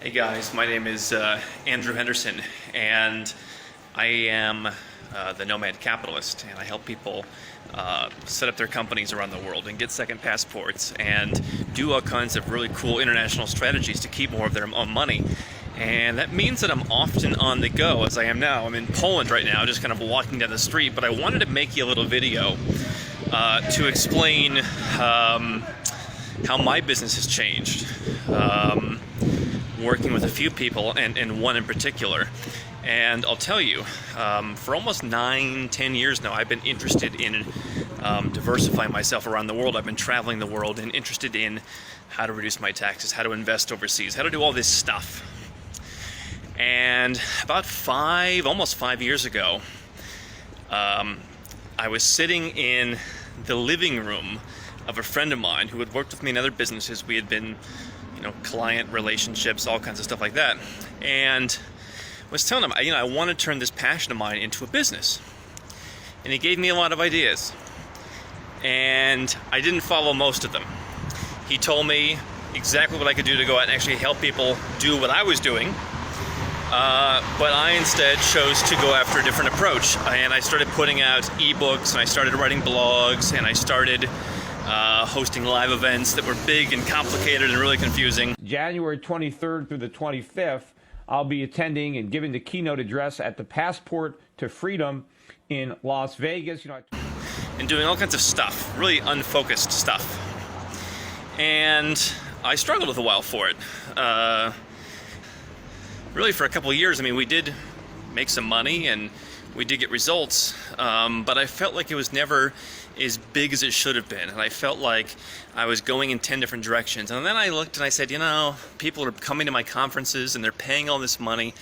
Hey guys, my name is Andrew Henderson, and I am the Nomad Capitalist, and I help people set up their companies around the world and get second passports and do all kinds of really cool international strategies to keep more of their own money. And that means that I'm often on the go, as I am now. I'm in Poland right now, just kind of walking down the street, but I wanted to make you a little video to explain how my business has changed. Working with a few people and one in particular. And I'll tell you, for almost 9-10 years now, I've been interested in diversifying myself around the world. I've been traveling the world and interested in how to reduce my taxes, how to invest overseas, how to do all this stuff. And about almost 5 years ago, I was sitting in the living room of a friend of mine who had worked with me in other businesses. We had been client relationships, all kinds of stuff like that. And was telling him, I want to turn this passion of mine into a business. And he gave me a lot of ideas. And I didn't follow most of them. He told me exactly what I could do to go out and actually help people do what I was doing. But I instead chose to go after a different approach. And I started putting out ebooks, and I started writing blogs, and I started hosting live events that were big and complicated and really confusing. January 23rd through the 25th, I'll be attending and giving the keynote address at the Passport to Freedom in Las Vegas. And doing all kinds of stuff, really unfocused stuff. And I struggled with a while for it. Really for a couple of years. We did make some money and we did get results, but I felt like it was never as big as it should have been, and I felt like I was going in 10 different directions. And then I looked and I said, people are coming to my conferences and they're paying all this money,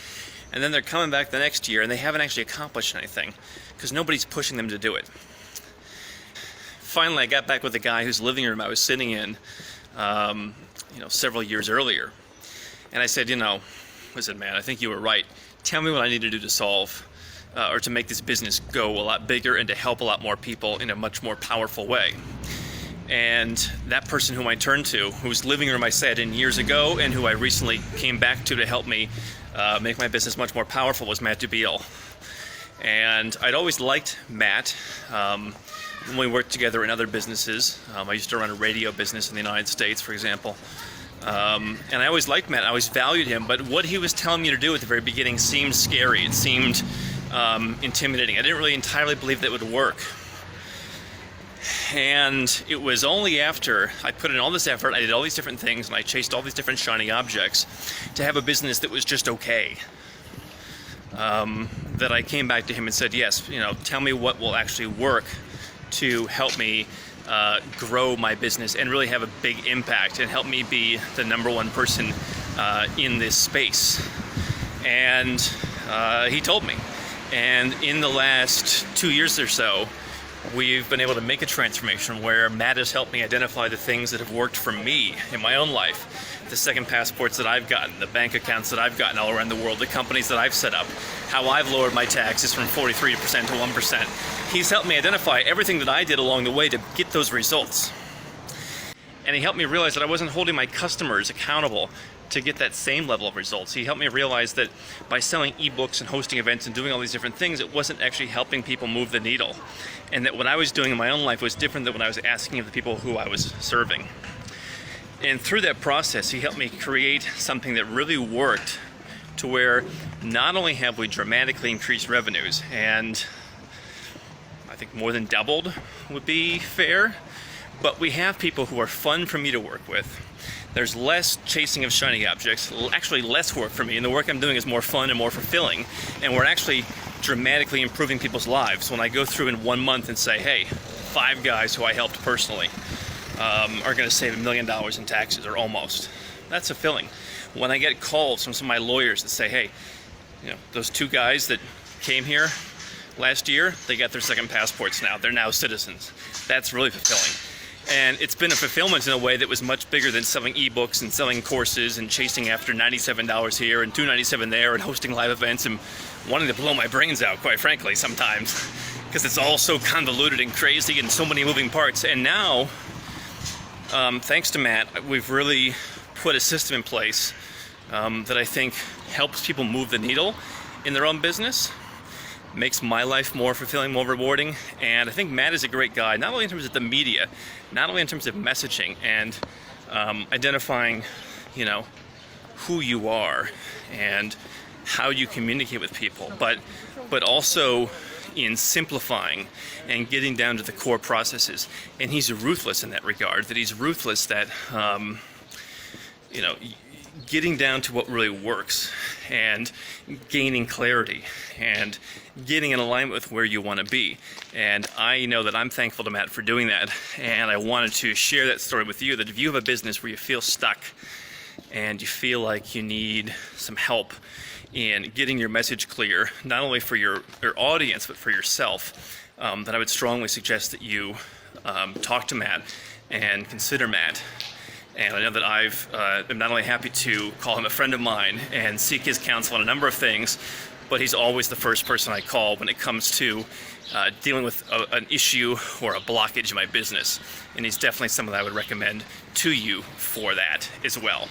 and then they're coming back the next year and they haven't actually accomplished anything because nobody's pushing them to do it. Finally, I got back with the guy whose living room I was sitting in, several years earlier, and I said, listen, man, I think you were right. Tell me what I need to do to solve or to make this business go a lot bigger and to help a lot more people in a much more powerful way. And that person whom I turned to, whose living room I sat in years ago and who I recently came back to help me make my business much more powerful, was Matt Dubiel. And I'd always liked Matt when we worked together in other businesses. I used to run a radio business in the United States, for example. And I always liked Matt, I always valued him, but what he was telling me to do at the very beginning seemed scary. It seemed intimidating. I didn't really entirely believe that would work. And it was only after I put in all this effort, I did all these different things, and I chased all these different shiny objects to have a business that was just okay, that I came back to him and said, yes, tell me what will actually work to help me grow my business and really have a big impact and help me be the number one person in this space. And he told me. And in the last 2 years or so, we've been able to make a transformation where Matt has helped me identify the things that have worked for me in my own life, the second passports that I've gotten, the bank accounts that I've gotten all around the world, the companies that I've set up, how I've lowered my taxes from 43% to 1%. He's helped me identify everything that I did along the way to get those results. And he helped me realize that I wasn't holding my customers accountable to get that same level of results. He helped me realize that by selling ebooks and hosting events and doing all these different things, it wasn't actually helping people move the needle. And that what I was doing in my own life was different than what I was asking of the people who I was serving. And through that process, he helped me create something that really worked to where not only have we dramatically increased revenues, and I think more than doubled would be fair, but we have people who are fun for me to work with. There's less chasing of shiny objects, actually less work for me, and the work I'm doing is more fun and more fulfilling, and we're actually dramatically improving people's lives. When I go through in 1 month and say, hey, 5 guys who I helped personally are going to save $1 million in taxes, or almost, that's fulfilling. When I get calls from some of my lawyers that say, hey, those 2 guys that came here last year, they got their second passports now, they're now citizens, that's really fulfilling. And it's been a fulfillment in a way that was much bigger than selling ebooks and selling courses and chasing after $97 here and $297 there and hosting live events and wanting to blow my brains out, quite frankly, sometimes, because it's all so convoluted and crazy and so many moving parts. And now, thanks to Matt, we've really put a system in place that I think helps people move the needle in their own business, makes my life more fulfilling, more rewarding. And I think Matt is a great guy, not only in terms of the media, not only in terms of messaging and identifying, who you are and how you communicate with people, but also in simplifying and getting down to the core processes. And he's ruthless in that regard, that he's ruthless that, getting down to what really works and gaining clarity and getting in alignment with where you want to be. And I know that I'm thankful to Matt for doing that. And I wanted to share that story with you, that if you have a business where you feel stuck and you feel like you need some help in getting your message clear, not only for your audience, but for yourself, that I would strongly suggest that you talk to Matt and consider Matt. And I know that I'm not only happy to call him a friend of mine and seek his counsel on a number of things, but he's always the first person I call when it comes to dealing with an issue or a blockage in my business. And he's definitely someone that I would recommend to you for that as well.